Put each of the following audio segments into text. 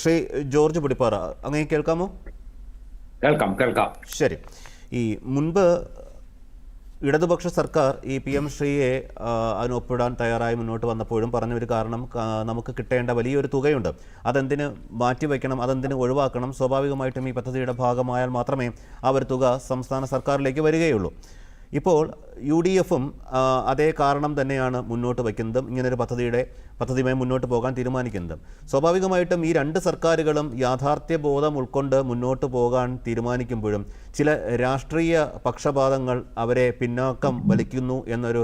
Shri George Pudippara, അങ്ങനെ കേൾക്കാമോ? കേൾക്കാം. ശരി. ഈ മുൻപ് ഇടതുപക്ഷ സർക്കാർ ഈ PM ശ്രീയെ അതിനൊപ്പിടാൻ തയ്യാറായി മുന്നോട്ട് വന്നപ്പോഴും പറഞ്ഞൊരു കാരണം, നമുക്ക് കിട്ടേണ്ട വലിയൊരു തുകയുണ്ട്, അതെന്തിന് മാറ്റിവെക്കണം, അതെന്തിന് ഒഴിവാക്കണം, സ്വാഭാവികമായിട്ടും ഈ പദ്ധതിയുടെ ഭാഗമായാൽ മാത്രമേ ആ ഒരു തുക സംസ്ഥാന സർക്കാരിലേക്ക് വരികയുള്ളൂ. ഇപ്പോൾ UDFും അതേ കാരണം തന്നെയാണ് മുന്നോട്ട് വയ്ക്കുന്നതും, ഇങ്ങനൊരു പദ്ധതിയുമായി മുന്നോട്ട് പോകാൻ തീരുമാനിക്കുന്നതും. സ്വാഭാവികമായിട്ടും ഈ രണ്ട് സർക്കാരുകളും യാഥാർത്ഥ്യബോധം ഉൾക്കൊണ്ട് മുന്നോട്ട് പോകാൻ തീരുമാനിക്കുമ്പോഴും ചില രാഷ്ട്രീയ പക്ഷപാതങ്ങൾ അവരെ പിന്നാക്കം വലിക്കുന്നു എന്നൊരു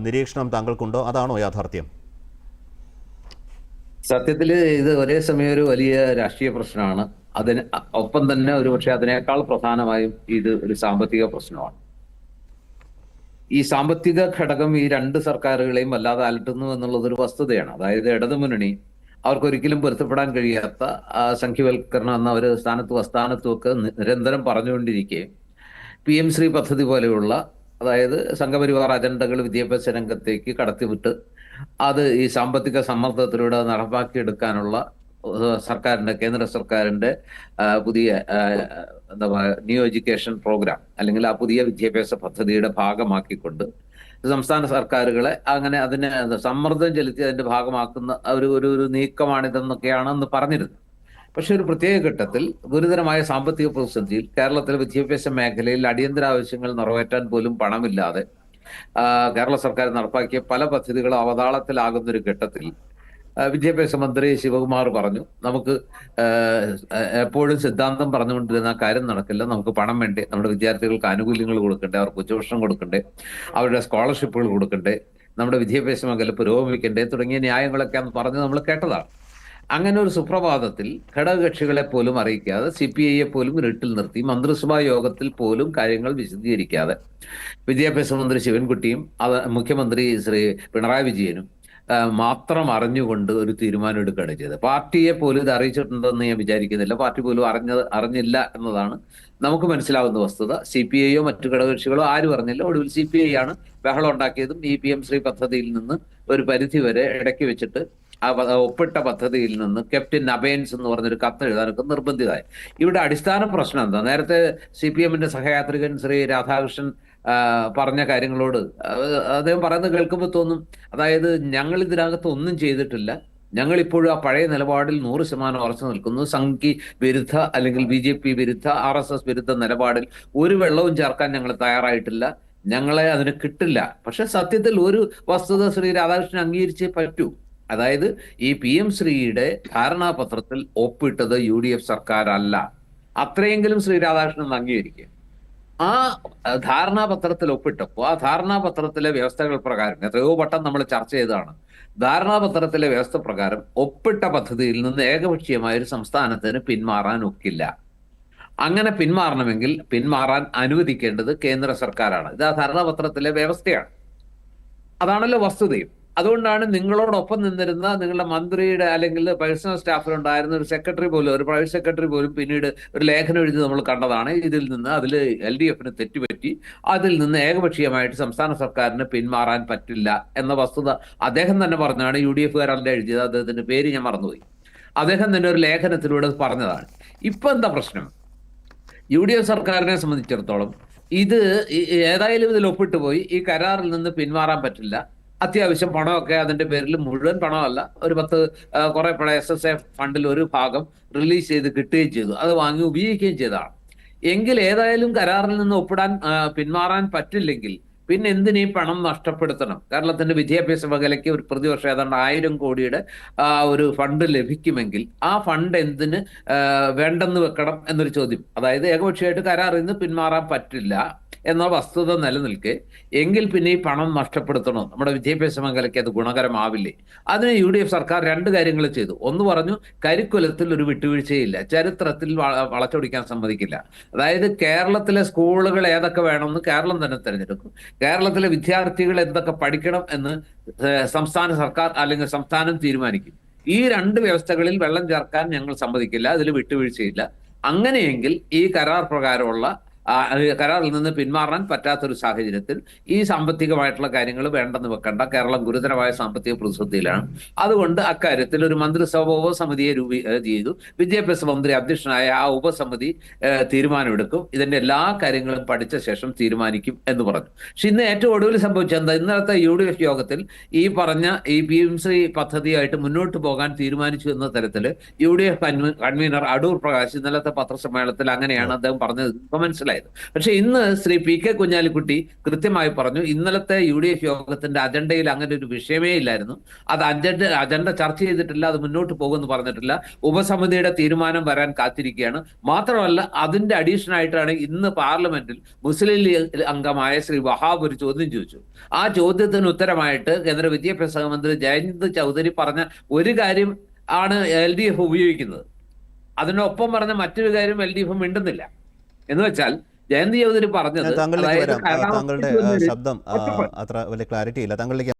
നിരീക്ഷണം താങ്കൾക്കുണ്ടോ? അതാണോ യാഥാർത്ഥ്യം? സത്യത്തിൽ ഇത് ഒരേ സമയം ഒരു വലിയ രാഷ്ട്രീയ പ്രശ്നമാണ്. അതിന് ഒപ്പം തന്നെ ഒരുപക്ഷെ അതിനേക്കാൾ പ്രധാനമായും ഇത് ഒരു സാമ്പത്തിക പ്രശ്നമാണ്. ഈ സാമ്പത്തിക ഘടകം ഈ രണ്ട് സർക്കാരുകളെയും വല്ലാതെ അലട്ടുന്നു എന്നുള്ളതൊരു വസ്തുതയാണ്. അതായത് ഇടതുമുന്നണി അവർക്കൊരിക്കലും പൊരുത്തപ്പെടാൻ കഴിയാത്ത സംഖ്യവൽക്കരണം എന്ന ഒരു സ്ഥാനത്തും ഒക്കെ നിരന്തരം പറഞ്ഞുകൊണ്ടിരിക്കെ PM ശ്രീ പദ്ധതി പോലെയുള്ള, അതായത് സംഘപരിവാർ അജണ്ടകൾ വിദ്യാഭ്യാസ രംഗത്തേക്ക് കടത്തിവിട്ട് അത് ഈ സാമ്പത്തിക സമ്മർദ്ദത്തിലൂടെ നടപ്പാക്കിയെടുക്കാനുള്ള കേന്ദ്ര സർക്കാരിന്റെ പുതിയ എന്താ പറയുക ന്യൂ എഡ്യൂക്കേഷൻ പ്രോഗ്രാം, അല്ലെങ്കിൽ ആ പുതിയ വിദ്യാഭ്യാസ പദ്ധതിയുടെ ഭാഗമാക്കിക്കൊണ്ട് സംസ്ഥാന സർക്കാരുകളെ അങ്ങനെ അതിനെ സമ്മർദ്ദം ചെലുത്തി അതിന്റെ ഭാഗമാക്കുന്ന ഒരു നീക്കമാണിതെന്നൊക്കെയാണ് അന്ന് പറഞ്ഞിരുന്നത്. പക്ഷെ ഒരു പ്രത്യേക ഘട്ടത്തിൽ ഗുരുതരമായ സാമ്പത്തിക പ്രതിസന്ധിയിൽ കേരളത്തിലെ വിദ്യാഭ്യാസ മേഖലയിൽ അടിയന്തര ആവശ്യങ്ങൾ നിറവേറ്റാൻ പോലും പണമില്ലാതെ കേരള സർക്കാർ നടപ്പാക്കിയ പല പദ്ധതികളും അവതാളത്തിലാകുന്ന ഒരു ഘട്ടത്തിൽ വിദ്യാഭ്യാസ മന്ത്രി ശിവകുമാർ പറഞ്ഞു, നമുക്ക് എപ്പോഴും സിദ്ധാന്തം പറഞ്ഞുകൊണ്ടിരുന്ന കാര്യം നടക്കില്ല, നമുക്ക് പണം വേണ്ടേ, നമ്മുടെ വിദ്യാർത്ഥികൾക്ക് ആനുകൂല്യങ്ങൾ കൊടുക്കണ്ടേ, അവർക്ക് ഉച്ചഭക്ഷണം കൊടുക്കണ്ടേ, അവരുടെ സ്കോളർഷിപ്പുകൾ കൊടുക്കണ്ടേ, നമ്മുടെ വിദ്യാഭ്യാസ മേഖല പുരോഗമിക്കണ്ടേ തുടങ്ങിയ ന്യായങ്ങളൊക്കെ അന്ന് പറഞ്ഞ് നമ്മൾ കേട്ടതാണ്. അങ്ങനെ ഒരു സുപ്രഭാതത്തിൽ ഘടകകക്ഷികളെ പോലും അറിയിക്കാതെ CPIയെ പോലും ഇരുട്ടിൽ നിർത്തി മന്ത്രിസഭാ യോഗത്തിൽ പോലും കാര്യങ്ങൾ വിശദീകരിക്കാതെ വിദ്യാഭ്യാസ മന്ത്രി ശിവൻകുട്ടിയും മുഖ്യമന്ത്രി ശ്രീ പിണറായി വിജയനും മാത്രം അറിഞ്ഞുകൊണ്ട് ഒരു തീരുമാനം എടുക്കുകയാണ് ചെയ്തത്. പാർട്ടിയെ പോലും ഇത് അറിയിച്ചിട്ടുണ്ടെന്ന് ഞാൻ വിചാരിക്കുന്നില്ല. പാർട്ടി പോലും അറിഞ്ഞില്ല എന്നതാണ് നമുക്ക് മനസ്സിലാവുന്ന വസ്തുത. CPIയോ മറ്റു ഘടകകക്ഷികളോ ആരും അറിഞ്ഞില്ല. ഒടുവിൽ CPI ആണ് ബഹളം ഉണ്ടാക്കിയതും ഈ PM ശ്രീ പദ്ധതിയിൽ നിന്ന് ഒരു പരിധി വരെ ഇടയ്ക്ക് വെച്ചിട്ട് ആ ഒപ്പിട്ട പദ്ധതിയിൽ നിന്ന് ക്യാപ്റ്റൻ അബയൻസ് എന്ന് പറഞ്ഞൊരു കത്ത് എഴുതാനൊക്കെ നിർബന്ധിതമായി. ഇവിടെ അടിസ്ഥാന പ്രശ്നം എന്താ? നേരത്തെ CPMന്റെ സഹയാത്രികൻ ശ്രീ രാധാകൃഷ്ണൻ പറഞ്ഞ കാര്യങ്ങളോട് അദ്ദേഹം പറയുന്നത് കേൾക്കുമ്പോൾ തോന്നും, അതായത് ഞങ്ങൾ ഇതിനകത്ത് ഒന്നും ചെയ്തിട്ടില്ല, ഞങ്ങൾ ഇപ്പോഴും ആ പഴയ നിലപാടിൽ 100% ഉറച്ചു നിൽക്കുന്നു, സംഘി വിരുദ്ധ അല്ലെങ്കിൽ BJP വിരുദ്ധ RSS വിരുദ്ധ നിലപാടിൽ ഒരു വെള്ളവും ചേർക്കാൻ ഞങ്ങൾ തയ്യാറായിട്ടില്ല, ഞങ്ങളെ അതിന് കിട്ടില്ല. പക്ഷെ സത്യത്തിൽ ഒരു വസ്തുത ശ്രീ രാധാകൃഷ്ണൻ അംഗീകരിച്ചേ പറ്റൂ. അതായത് ഈ PM ശ്രീയുടെ ധാരണാപത്രത്തിൽ ഒപ്പിട്ടത് UDF സർക്കാരല്ല. അത്രയെങ്കിലും ശ്രീ രാധാകൃഷ്ണൻ അംഗീകരിക്കുക. ആ ധാരണാപത്രത്തിൽ ഒപ്പിട്ടപ്പോൾ ആ ധാരണാപത്രത്തിലെ വ്യവസ്ഥകൾ പ്രകാരം എത്രയോ വട്ടം നമ്മൾ ചർച്ച ചെയ്തതാണ്. ധാരണാപത്രത്തിലെ വ്യവസ്ഥ പ്രകാരം ഒപ്പിട്ട പദ്ധതിയിൽ നിന്ന് ഏകപക്ഷീയമായ ഒരു സംസ്ഥാനത്തിന് പിന്മാറാൻ ഒക്കില്ല. അങ്ങനെ പിന്മാറണമെങ്കിൽ പിന്മാറാൻ അനുവദിക്കേണ്ടത് കേന്ദ്ര സർക്കാരാണ്. ഇത് ആ ധാരണാപത്രത്തിലെ വ്യവസ്ഥയാണ്. അതാണല്ലോ വസ്തുതയും. അതുകൊണ്ടാണ് നിങ്ങളോടൊപ്പം നിന്നിരുന്ന നിങ്ങളുടെ മന്ത്രിയുടെ അല്ലെങ്കിൽ പേഴ്സണൽ സ്റ്റാഫിലുണ്ടായിരുന്ന ഒരു സെക്രട്ടറി പോലും, ഒരു പ്രൈവറ്റ് സെക്രട്ടറി പോലും പിന്നീട് ഒരു ലേഖനം എഴുതി നമ്മൾ കണ്ടതാണ്. ഇതിൽ നിന്ന് അതിൽ LDFന് തെറ്റുപറ്റി, അതിൽ നിന്ന് ഏകപക്ഷീയമായിട്ട് സംസ്ഥാന സർക്കാരിന് പിന്മാറാൻ പറ്റില്ല എന്ന വസ്തുത അദ്ദേഹം തന്നെ പറഞ്ഞാണ്. UDFകാരല്ല എഴുതിയത്, അദ്ദേഹത്തിന്റെ പേര് ഞാൻ മറന്നുപോയി. അദ്ദേഹം തന്നെ ഒരു ലേഖനത്തിലൂടെ പറഞ്ഞതാണ്. ഇപ്പൊ എന്താ പ്രശ്നം? UDF സർക്കാരിനെ സംബന്ധിച്ചിടത്തോളം ഇത് ഏതായാലും ഇതിൽ ഒപ്പിട്ട് പോയി, ഈ കരാറിൽ നിന്ന് പിന്മാറാൻ പറ്റില്ല. അത്യാവശ്യം പണമൊക്കെ അതിന്റെ പേരിൽ, മുഴുവൻ പണമല്ല, ഒരു കുറെ പണം SSA ഫണ്ടിൽ ഒരു ഭാഗം റിലീസ് ചെയ്ത് കിട്ടുകയും ചെയ്തു, അത് വാങ്ങി ഉപയോഗിക്കുകയും ചെയ്തതാണ്. എങ്കിൽ ഏതായാലും കരാറിൽ നിന്ന് പിന്മാറാൻ പറ്റില്ലെങ്കിൽ പിന്നെ എന്തിനീ പണം നഷ്ടപ്പെടുത്തണം? കേരളത്തിന്റെ വിദ്യാഭ്യാസ മേഖലയ്ക്ക് ഒരു പ്രതിവർഷം ഏതാണ്ട് 1000 കോടിയുടെ ഒരു ഫണ്ട് ലഭിക്കുമെങ്കിൽ ആ ഫണ്ട് എന്തിന് വേണ്ടെന്ന് വെക്കണം എന്നൊരു ചോദ്യം. അതായത് ഏകപക്ഷീയമായിട്ട് കരാറിൽ നിന്ന് പിന്മാറാൻ പറ്റില്ല എന്ന വസ്തുത നിലനിൽക്കെ എങ്കിൽ പിന്നെ ഈ പണം നഷ്ടപ്പെടുത്തണോ? നമ്മുടെ വിദ്യാഭ്യാസ മേഖലയ്ക്ക് അത് ഗുണകരമാവില്ലേ? അതിന് UDF സർക്കാർ രണ്ട് കാര്യങ്ങൾ ചെയ്തു. ഒന്ന് പറഞ്ഞു, കരിക്കുലത്തിൽ ഒരു വിട്ടുവീഴ്ചയില്ല, ചരിത്രത്തിൽ വളച്ചൊടിക്കാൻ സമ്മതിക്കില്ല. അതായത് കേരളത്തിലെ സ്കൂളുകൾ ഏതൊക്കെ വേണമെന്ന് കേരളം തന്നെ തിരഞ്ഞെടുക്കും, കേരളത്തിലെ വിദ്യാർത്ഥികൾ എന്തൊക്കെ പഠിക്കണം എന്ന് സംസ്ഥാന സർക്കാർ അല്ലെങ്കിൽ സംസ്ഥാനം തീരുമാനിക്കും. ഈ രണ്ട് വ്യവസ്ഥകളിൽ വെള്ളം ചേർക്കാൻ ഞങ്ങൾ സമ്മതിക്കില്ല, അതിൽ വിട്ടുവീഴ്ചയില്ല. അങ്ങനെയെങ്കിൽ ഈ കരാർ പ്രകാരമുള്ള കരാറിൽ നിന്ന് പിന്മാറാൻ പറ്റാത്തൊരു സാഹചര്യത്തിൽ ഈ സാമ്പത്തികമായിട്ടുള്ള കാര്യങ്ങൾ വേണ്ടെന്ന് വെക്കണ്ട, കേരളം ഗുരുതരമായ സാമ്പത്തിക പ്രതിസന്ധിയിലാണ്, അതുകൊണ്ട് അക്കാര്യത്തിൽ ഒരു മന്ത്രിസഭ ഉപസമിതിയെ ചെയ്തു. വിദ്യാഭ്യാസ മന്ത്രി അധ്യക്ഷനായ ആ ഉപസമിതി തീരുമാനമെടുക്കും, ഇതിന്റെ എല്ലാ കാര്യങ്ങളും പഠിച്ച ശേഷം തീരുമാനിക്കും എന്ന് പറഞ്ഞു. പക്ഷെ ഇന്ന് ഏറ്റവും ഒടുവിൽ സംഭവിച്ചത് എന്താ? ഇന്നലത്തെ UDF യോഗത്തിൽ ഈ പറഞ്ഞ ഈ PM-ശ്രീ പദ്ധതിയായിട്ട് മുന്നോട്ട് പോകാൻ തീരുമാനിച്ചു എന്ന തരത്തിൽ UDF കൺവീനർ അടൂർ പ്രകാശ് ഇന്നലത്തെ പത്രസമ്മേളനത്തിൽ അങ്ങനെയാണ് അദ്ദേഹം പറഞ്ഞത്, ഇപ്പൊ മനസ്സിലായത്. പക്ഷെ ഇന്ന് ശ്രീ PK കുഞ്ഞാലിക്കുട്ടി കൃത്യമായി പറഞ്ഞു, ഇന്നലത്തെ UDF യോഗത്തിന്റെ അജണ്ടയിൽ അങ്ങനെ ഒരു വിഷയമേ ഇല്ലായിരുന്നു, അത് അജണ്ട ചർച്ച ചെയ്തിട്ടില്ല, അത് മുന്നോട്ട് പോകുമെന്ന് പറഞ്ഞിട്ടില്ല, ഉപസമിതിയുടെ തീരുമാനം വരാൻ കാത്തിരിക്കുകയാണ്. മാത്രമല്ല അതിന്റെ അഡീഷൻ ആയിട്ടാണ് ഇന്ന് പാർലമെന്റിൽ മുസ്ലിം ലീഗ് അംഗമായ ശ്രീ വഹാബ് ഒരു ചോദ്യം ചോദിച്ചു. ആ ചോദ്യത്തിന് ഉത്തരമായിട്ട് കേന്ദ്ര വിദ്യാഭ്യാസ മന്ത്രി ജയന്ത് ചൗധരി പറഞ്ഞ ഒരു കാര്യം ആണ് LDF ഉപയോഗിക്കുന്നത്. അതിനൊപ്പം പറഞ്ഞ മറ്റൊരു കാര്യം LDF മിണ്ടുന്നില്ല. എന്ന് വെച്ചാൽ ജയന്ത് ചൗധരി പറഞ്ഞത്, താങ്കളുടെ ശബ്ദം അത്ര വലിയ ക്ലാരിറ്റി ഇല്ല. താങ്കളിലേക്ക്